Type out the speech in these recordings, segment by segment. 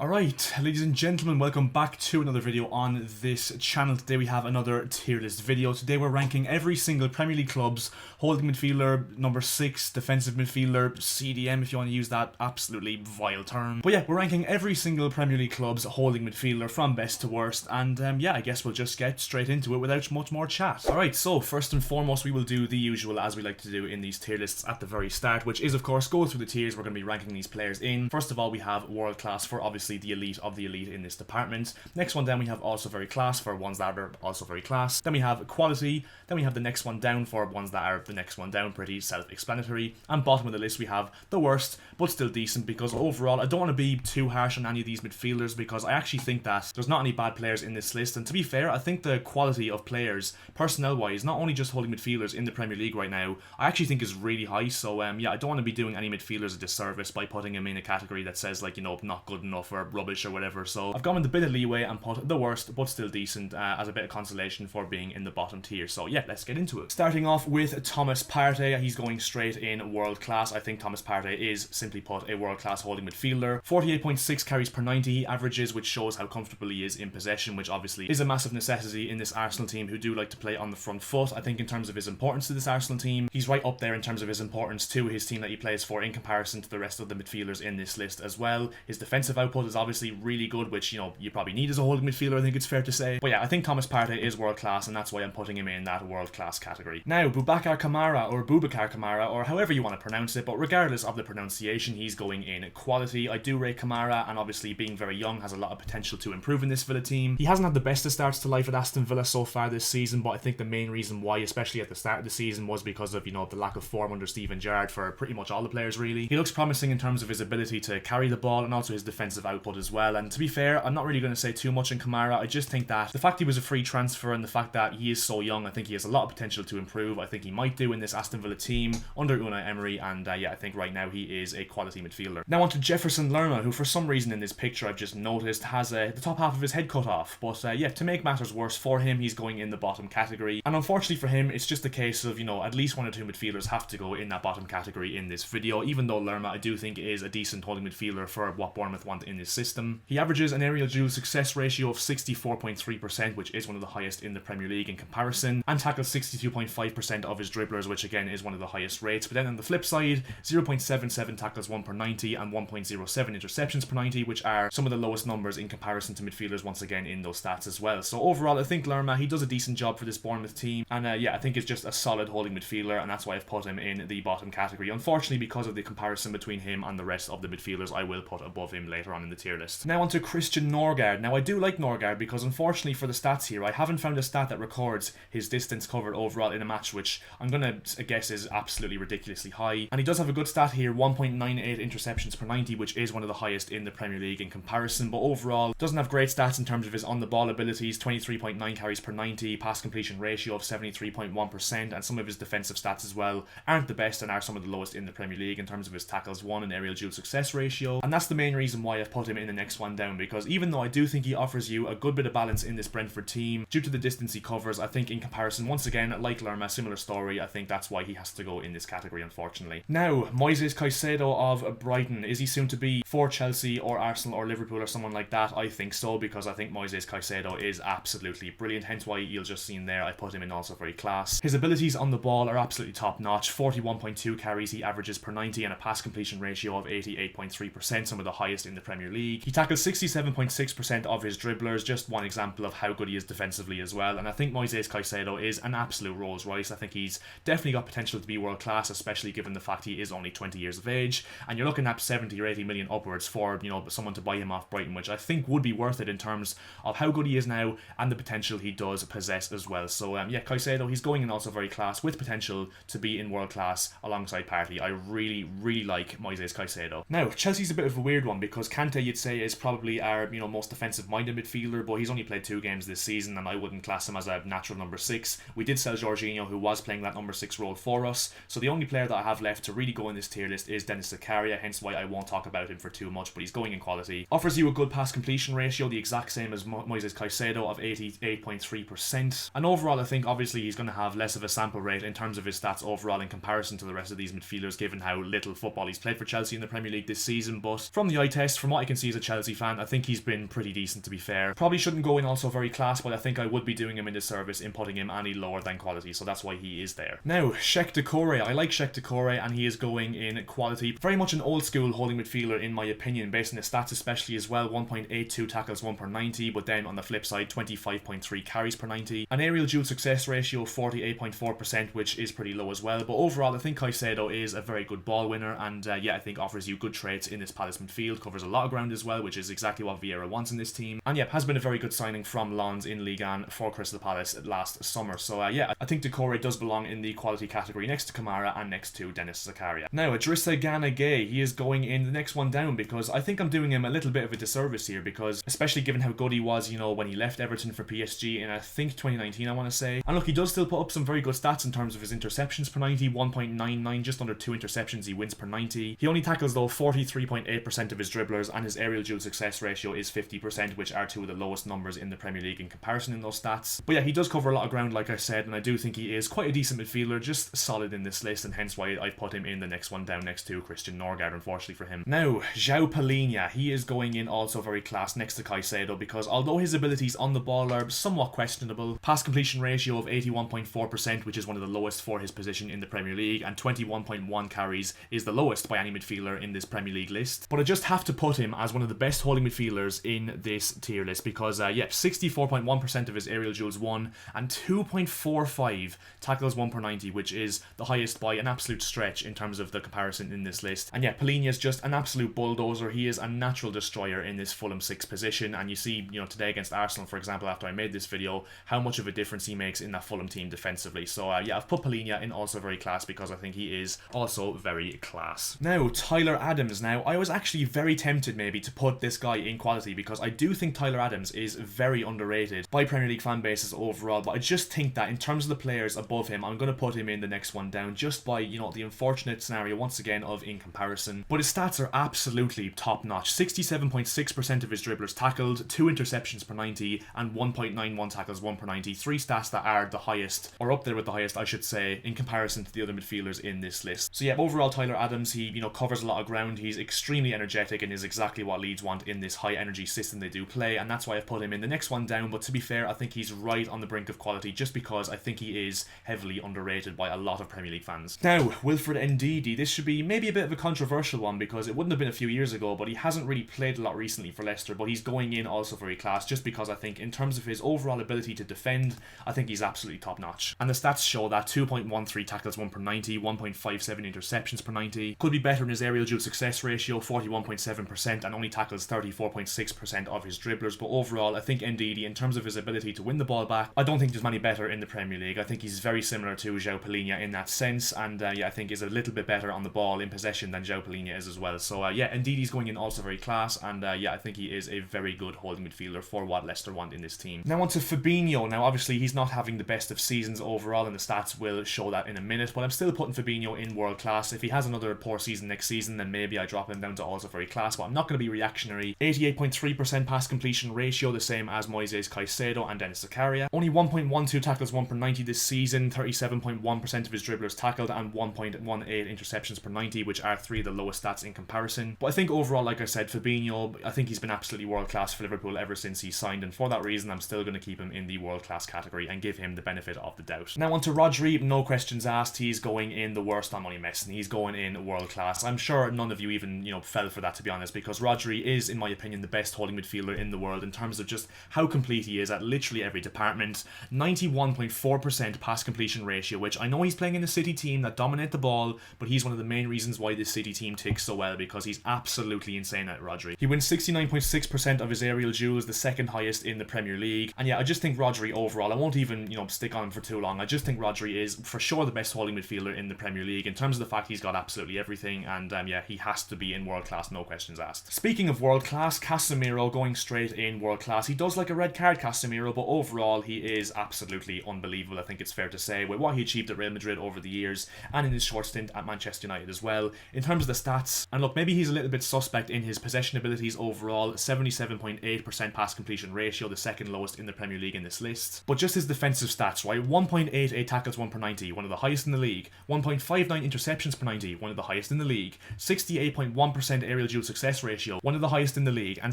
Alright, ladies and gentlemen, welcome back to another video on this channel. Today we have another tier list video. Today we're ranking every single Premier League club's holding midfielder, number 6, defensive midfielder, CDM if you want to use that absolutely vile term. But yeah, we're ranking every single Premier League club's holding midfielder from best to worst, and yeah, I guess we'll just get straight into it without much more chat. Alright, so first and foremost we will do the usual as we like to do in these tier lists at the very start, which is of course go through the tiers we're going to be ranking these players in. First of all we have world class for obviously the elite of the elite in this department. Next one down we have also very class for ones that are also very class. Then we have quality. Then we have the next one down for ones that are the next one down, pretty self-explanatory. And bottom of the list we have the worst, but still decent, because overall I don't want to be too harsh on any of these midfielders because I actually think that there's not any bad players in this list. And to be fair, I think the quality of players, personnel-wise, not only just holding midfielders in the Premier League right now, I actually think is really high. So yeah, I don't want to be doing any midfielders a disservice by putting them in a category that says like, you know, not good enough or rubbish or whatever. So I've gone with a bit of leeway and put the worst but still decent as a bit of consolation for being in the bottom tier. So yeah, let's get into it. Starting off with Thomas Partey, he's going straight in world class. I think Thomas Partey is simply put a world class holding midfielder. 48.6 carries per 90 he averages, which shows how comfortable he is in possession, which obviously is a massive necessity in this Arsenal team who do like to play on the front foot. I think in terms of his importance to this Arsenal team, he's right up there in terms of his importance to his team that he plays for in comparison to the rest of the midfielders in this list as well. His defensive output is obviously really good, which, you know, you probably need as a holding midfielder, I think it's fair to say. But yeah, I think Thomas Partey is world class, and that's why I'm putting him in that world class category. Now, Boubacar Kamara, or Boubacar Kamara, or however you want to pronounce it, but regardless of the pronunciation, he's going in quality. I do rate Kamara, and obviously being very young has a lot of potential to improve in this Villa team. He hasn't had the best of starts to life at Aston Villa so far this season, but I think the main reason why, especially at the start of the season, was because of, you know, the lack of form under Steven Gerrard for pretty much all the players really. He looks promising in terms of his ability to carry the ball and also his defensive output as well, and to be fair, I'm not really going to say too much in Kamara. I just think that the fact he was a free transfer and the fact that he is so young, I think he has a lot of potential to improve. I think he might do in this Aston Villa team under Unai Emery, and yeah, I think right now he is a quality midfielder. Now on to Jefferson Lerma, who for some reason in this picture I've just noticed has the top half of his head cut off, but yeah, to make matters worse for him, he's going in the bottom category, and unfortunately for him, it's just a case of, you know, at least one or two midfielders have to go in that bottom category in this video, even though Lerma I do think is a decent holding midfielder for what Bournemouth want in this system. He averages an aerial duel success ratio of 64.3%, which is one of the highest in the Premier League in comparison, and tackles 62.5% of his dribblers, which again is one of the highest rates. But then on the flip side, 0.77 tackles 1 per 90 and 1.07 interceptions per 90, which are some of the lowest numbers in comparison to midfielders once again in those stats as well. So overall, I think Lerma, he does a decent job for this Bournemouth team, and yeah, I think it's just a solid holding midfielder, and that's why I've put him in the bottom category. Unfortunately, because of the comparison between him and the rest of the midfielders, I will put above him later on in the tier list. Now on to Christian Norgard. Now I do like Norgard because unfortunately for the stats here, I haven't found a stat that records his distance covered overall in a match, which I'm gonna guess is absolutely ridiculously high. And he does have a good stat here, 1.98 interceptions per 90, which is one of the highest in the Premier League in comparison, but overall doesn't have great stats in terms of his on the ball abilities. 23.9 carries per 90, pass completion ratio of 73.1%, and some of his defensive stats as well aren't the best and are some of the lowest in the Premier League in terms of his tackles won and aerial duel success ratio. And that's the main reason why I've put him in the next one down, because even though I do think he offers you a good bit of balance in this Brentford team, due to the distance he covers, I think in comparison, once again, like Lerma, similar story, I think that's why he has to go in this category, unfortunately. Now, Moises Caicedo of Brighton, is he soon to be for Chelsea or Arsenal or Liverpool or someone like that? I think so, because I think Moises Caicedo is absolutely brilliant, hence why you'll just seen there I put him in also very class. His abilities on the ball are absolutely top notch. 41.2 carries he averages per 90 and a pass completion ratio of 88.3%, some of the highest in the Premier League. He tackles 67.6% of his dribblers, just one example of how good he is defensively as well, and I think Moises Caicedo is an absolute Rolls Royce. I think he's definitely got potential to be world class, especially given the fact he is only 20 years of age, and you're looking at 70 or 80 million upwards for, you know, someone to buy him off Brighton, which I think would be worth it in terms of how good he is now and the potential he does possess as well. So yeah, Caicedo, he's going in also very class with potential to be in world class alongside Partey. I really like Moises Caicedo. Now, Chelsea's a bit of a weird one because Kante, you'd say, is probably our, you know, most defensive minded midfielder, but he's only played 2 games this season and I wouldn't class him as a natural number 6. We did sell Jorginho, who was playing that number 6 role for us, so the only player that I have left to really go in this tier list is Denis Zakaria, hence why I won't talk about him for too much, but he's going in quality. Offers you a good pass completion ratio, the exact same as Moises Caicedo of 88.3%, and overall I think obviously he's going to have less of a sample rate in terms of his stats overall in comparison to the rest of these midfielders, given how little football he's played for Chelsea in the Premier League this season, but from the eye test, from what I can see as a Chelsea fan, I think he's been pretty decent, to be fair. Probably shouldn't go in also very class, but I think I would be doing him a disservice in putting him any lower than quality, so that's why he is there. Now, Sheikh Doucouré. I like Sheikh Doucouré, and he is going in quality. Very much an old school holding midfielder in my opinion, based on his stats especially as well. 1.82 tackles 1 per 90, but then on the flip side 25.3 carries per 90. An aerial duel success ratio of 48.4%, which is pretty low as well. But overall I think Caicedo is a very good ball winner, and yeah, I think offers you good traits in this Palace midfield. Covers a lot of ground as well, which is exactly what Vieira wants in this team. And yeah, has been a very good signing from Lens in Ligue 1 for Crystal Palace last summer. So yeah, I think Doucouré does belong in the quality category next to Kamara and next to Dennis Zakaria. Now, Idrissa Gana Gueye, he is going in the next one down, because I think I'm doing him a little bit of a disservice here, because especially given how good he was, you know, when he left Everton for PSG in I think 2019 I want to say. And look, he does still put up some very good stats in terms of his interceptions per 90, 1.99, just under 2 interceptions he wins per 90. He only tackles though 43.8% of his dribblers, and his aerial duel success ratio is 50%, which are two of the lowest numbers in the Premier League in comparison in those stats. But yeah, he does cover a lot of ground like I said, and I do think he is quite a decent midfielder, just solid in this list, and hence why I've put him in the next one down next to Christian Norgard, unfortunately for him. Now, João Palhinha, he is going in also very class next to Caicedo, because although his abilities on the ball are somewhat questionable, pass completion ratio of 81.4%, which is one of the lowest for his position in the Premier League, and 21.1 carries is the lowest by any midfielder in this Premier League list. But I just have to put him as one of the best holding midfielders in this tier list, because yeah, 64.1% of his aerial duels won, and 2.45 tackles 1 per 90, which is the highest by an absolute stretch in terms of the comparison in this list. And yeah, Palhinha is just an absolute bulldozer. He is a natural destroyer in this Fulham 6 position, and you see, you know, today against Arsenal, for example, after I made this video, how much of a difference he makes in that Fulham team defensively. So yeah, I've put Palhinha in also very class, because I think he is also very class. Now, Tyler Adams. Now, I was actually very tempted maybe to put this guy in quality, because I do think Tyler Adams is very underrated by Premier League fan bases overall, but I just think that in terms of the players above him, I'm going to put him in the next one down, just by, you know, the unfortunate scenario once again of in comparison. But his stats are absolutely top notch. 67.6% of his dribblers tackled, 2 interceptions per 90, and 1.91 tackles 1 per 90. 3 stats that are the highest, or up there with the highest I should say, in comparison to the other midfielders in this list. So yeah, overall Tyler Adams, he, you know, covers a lot of ground. He's extremely energetic and is exactly what Leeds want in this high energy system they do play, and that's why I've put him in the next one down. But to be fair, I think he's right on the brink of quality, just because I think he is heavily underrated by a lot of Premier League fans. Now, Wilfred Ndidi. This should be maybe a bit of a controversial one, because it wouldn't have been a few years ago, but he hasn't really played a lot recently for Leicester, but he's going in also very class, just because I think in terms of his overall ability to defend, I think he's absolutely top notch. And the stats show that 2.13 tackles 1 per 90, 1.57 interceptions per 90. Could be better in his aerial duel success ratio, 41.7%, and only tackles 34.6% of his dribblers. But overall, I think Ndidi, in terms of his ability to win the ball back, I don't think there's many better in the Premier League. I think he's very similar to João Palhinha in that sense, and yeah, I think is a little bit better on the ball in possession than João Palhinha is as well. So yeah, Ndidi's going in also very class, and yeah, I think he is a very good holding midfielder for what Leicester want in this team. Now on to Fabinho. Now obviously he's not having the best of seasons overall, and the stats will show that in a minute, but I'm still putting Fabinho in world class. If he has another poor season next season, then maybe I drop him down to also very class, but I'm not going to be reactionary. 88.3% pass completion ratio, the same as Moises Caicedo and Dennis Zakaria. Only 1.12 tackles 1 per 90 this season, 37.1% of his dribblers tackled, and 1.18 interceptions per 90, which are 3 of the lowest stats in comparison. But I think overall, like I said, Fabinho, I think he's been absolutely world class for Liverpool ever since he signed, and for that reason I'm still going to keep him in the world class category and give him the benefit of the doubt. Now on to Rodri. No questions asked, he's going in the worst. I'm only messing. He's going in world class. I'm sure none of you even, you know, fell for that, to be honest, because Rodri is, in my opinion, the best holding midfielder in the world in terms of just how complete he is at literally every department. 91.4% pass completion ratio, which I know he's playing in a City team that dominate the ball, but he's one of the main reasons why this City team ticks so well, because he's absolutely insane at Rodri. He wins 69.6% of his aerial duels, the second highest in the Premier League. And yeah, I just think Rodri overall, I won't even, you know, stick on him for too long. I just think Rodri is for sure the best holding midfielder in the Premier League in terms of the fact he's got absolutely everything, and yeah, he has to be in world class, no questions asked. Speaking of world class, Casemiro going straight in world class. He does like a red card, Casemiro, but overall he is absolutely unbelievable, I think it's fair to say, with what he achieved at Real Madrid over the years and in his short stint at Manchester United as well. In terms of the stats, and look, maybe he's a little bit suspect in his possession abilities overall, 77.8% pass completion ratio, the second lowest in the Premier League in this list. But just his defensive stats, right? 1.88 tackles 1 per 90, one of the highest in the league. 1.59 interceptions per 90, one of the highest in the league. 68.1% aerial duel success ratio, ratio, one of the highest in the league, and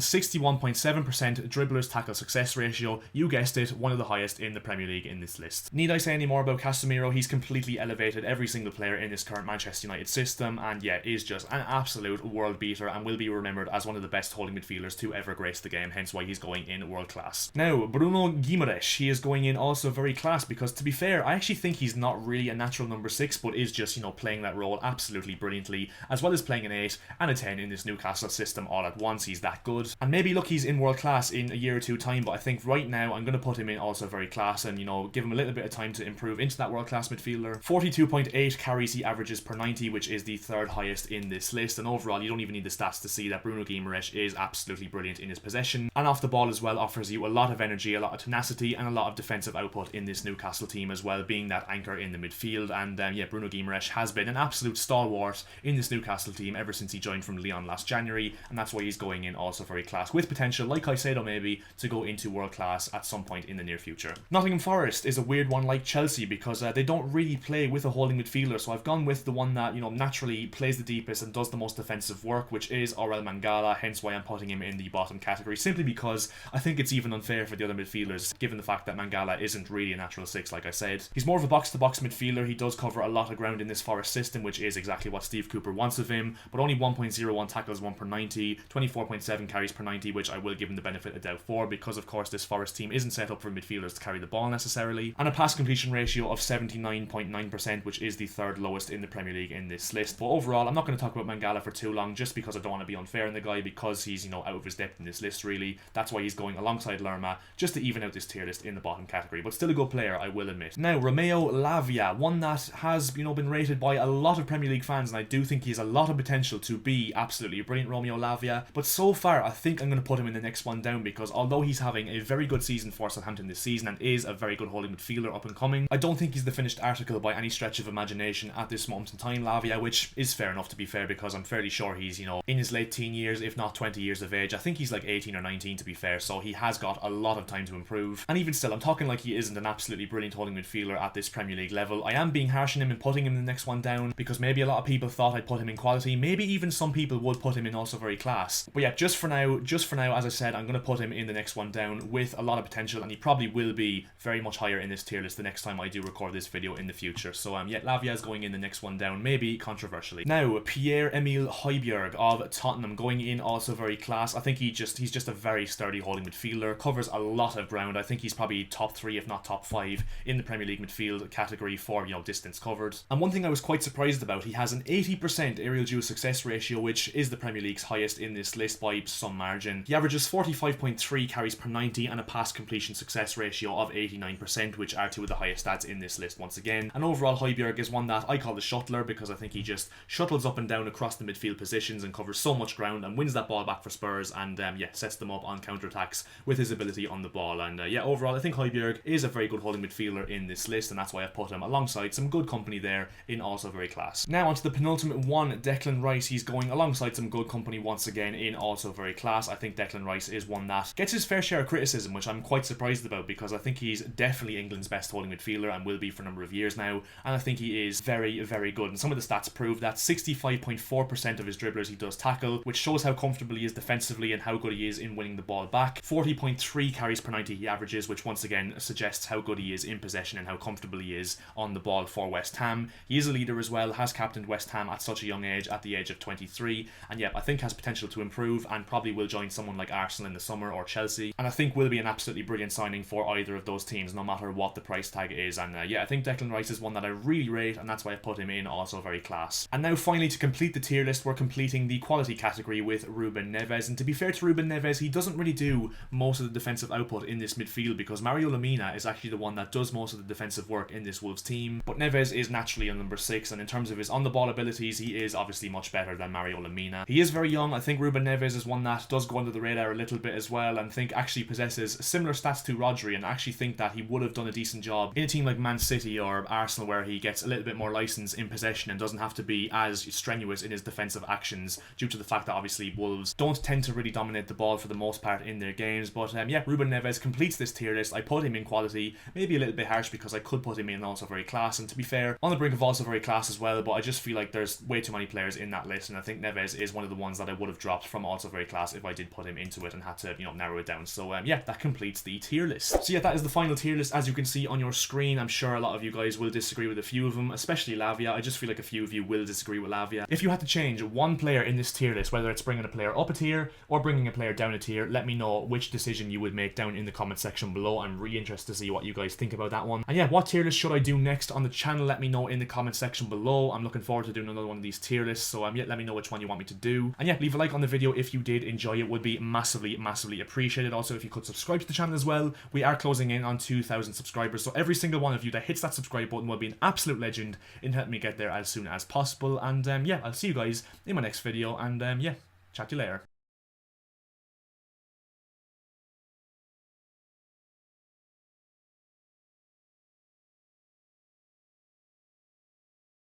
61.7% dribblers tackle success ratio. You guessed it, one of the highest in the Premier League in this list. Need I say any more about Casemiro? He's completely elevated every single player in this current Manchester United system, and yeah, is just an absolute world beater and will be remembered as one of the best holding midfielders to ever grace the game, hence why he's going in world class. Now, Bruno Guimaraes, he is going in also very class because, to be fair, I actually think he's not really a natural number 6, but is just, you know, playing that role absolutely brilliantly, as well as playing an 8 and a 10 in this Newcastle system all at once. He's that good. And maybe, look, he's in world class in a year or two time, but I think right now I'm going to put him in also very class and, you know, give him a little bit of time to improve into that world class midfielder. 42.8 carries he averages per 90, which is the third highest in this list, and overall you don't even need the stats to see that Bruno Guimaraes is absolutely brilliant in his possession, and off the ball as well offers you a lot of energy, a lot of tenacity, and a lot of defensive output in this Newcastle team as well, being that anchor in the midfield. And yeah, Bruno Guimaraes has been an absolute stalwart in this Newcastle team ever since he joined from Lyon last January, and that's why he's going in also very class, with potential, like Caicedo maybe, to go into world class at some point in the near future. Nottingham Forest is a weird one like Chelsea because they don't really play with a holding midfielder, so I've gone with the one that, you know, naturally plays the deepest and does the most defensive work, which is Aurel Mangala, hence why I'm putting him in the bottom category, simply because I think it's even unfair for the other midfielders, given the fact that Mangala isn't really a natural 6, like I said. He's more of a box-to-box midfielder. He does cover a lot of ground in this Forest system, which is exactly what Steve Cooper wants of him, but only 1.01 tackles 1 per 90, 24.7 carries per 90, which I will give him the benefit of doubt for, because of course this Forest team isn't set up for midfielders to carry the ball necessarily, and a pass completion ratio of 79.9%, which is the third lowest in the Premier League in this list. But overall, I'm not going to talk about Mangala for too long, just because I don't want to be unfair on the guy, because he's, you know, out of his depth in this list really. That's why he's going alongside Lerma, just to even out this tier list in the bottom category, but still a good player, I will admit. Now, Romeo Lavia, one that has, you know, been rated by a lot of Premier League fans, and I do think he has a lot of potential to be absolutely a brilliant Romeo Lavia, but so far I think I'm going to put him in the next one down, because although he's having a very good season for Southampton this season and is a very good holding midfielder up and coming, I don't think he's the finished article by any stretch of imagination at this moment in time, Lavia, which is fair enough, to be fair, because I'm fairly sure he's, you know, in his late teen years, if not 20 years of age. I think he's like 18 or 19 to be fair, so he has got a lot of time to improve. And even still, I'm talking like he isn't an absolutely brilliant holding midfielder at this Premier League level. I am being harsh on him and putting him in the next one down, because maybe a lot of people thought I'd put him in quality, maybe even some people would put him in also very class. But yeah, just for now, as I said, I'm going to put him in the next one down with a lot of potential, and he probably will be very much higher in this tier list the next time I do record this video in the future. So yeah, Lavia is going in the next one down, maybe controversially. Now, Pierre-Emile Højbjerg of Tottenham going in also very class. I think he's just a very sturdy holding midfielder, covers a lot of ground. I think he's probably top 3 if not top 5 in the Premier League midfield category for, you know, distance covered. And one thing I was quite surprised about, he has an 80% aerial duel success ratio, which is the Premier League's highest in this list by some margin. He averages 45.3 carries per 90 and a pass completion success ratio of 89%, which are two of the highest stats in this list once again. And overall, Højbjerg is one that I call the shuttler, because I think he just shuttles up and down across the midfield positions and covers so much ground and wins that ball back for Spurs, and yeah, sets them up on counter-attacks with his ability on the ball. And yeah, overall I think Højbjerg is a very good holding midfielder in this list, and that's why I put him alongside some good company there in also very class. Now onto the penultimate one, Declan Rice. He's going alongside some good company once again in also very class. I think Declan Rice is one that gets his fair share of criticism, which I'm quite surprised about, because I think he's definitely England's best holding midfielder and will be for a number of years now, and I think he is very, very good. And some of the stats prove that 65.4% of his dribblers he does tackle, which shows how comfortable he is defensively and how good he is in winning the ball back. 40.3 carries per 90 he averages, which once again suggests how good he is in possession and how comfortable he is on the ball for West Ham. He is a leader as well, has captained West Ham at such a young age, at the age of 23, and yeah, I think has potential to improve and probably will join someone like Arsenal in the summer or Chelsea, and I think will be an absolutely brilliant signing for either of those teams, no matter what the price tag is. And yeah, I think Declan Rice is one that I really rate, and that's why I put him in also very class. And now finally, to complete the tier list, we're completing the quality category with Ruben Neves. And to be fair to Ruben Neves, he doesn't really do most of the defensive output in this midfield, because Mario Lemina is actually the one that does most of the defensive work in this Wolves team. But Neves is naturally a number 6, and in terms of his on-the-ball abilities, he is obviously much better than Mario Lemina. He is very young. I think Ruben Neves is one that does go under the radar a little bit as well, and think actually possesses similar stats to Rodri, and actually think that he would have done a decent job in a team like Man City or Arsenal, where he gets a little bit more license in possession and doesn't have to be as strenuous in his defensive actions, due to the fact that obviously Wolves don't tend to really dominate the ball for the most part in their games. But yeah, Ruben Neves completes this tier list. I put him in quality, maybe a little bit harsh because I could put him in also very class, and to be fair, on the brink of also very class as well, but I just feel like there's way too many players in that list, and I think Neves is one of the ones that I would have dropped from Also Very Class if I did put him into it and had to, you know, narrow it down. So yeah, that completes the tier list. So yeah, that is the final tier list. As you can see on your screen, I'm sure a lot of you guys will disagree with a few of them, especially Lavia. I just feel like a few of you will disagree with Lavia. If you had to change one player in this tier list, whether it's bringing a player up a tier or bringing a player down a tier, let me know which decision you would make down in the comment section below. I'm really interested to see what you guys think about that one. And yeah, what tier list should I do next on the channel? Let me know in the comment section below. I'm looking forward to doing another one of these tier lists, so yeah, let me know which one you want me to do. And yeah, leave a like on the video if you did enjoy it. Would be massively appreciated. Also, if you could subscribe to the channel as well. We are closing in on 2,000 subscribers, so every single one of you that hits that subscribe button will be an absolute legend in helping me get there as soon as possible. And yeah, I'll see you guys in my next video, and yeah, chat to you later.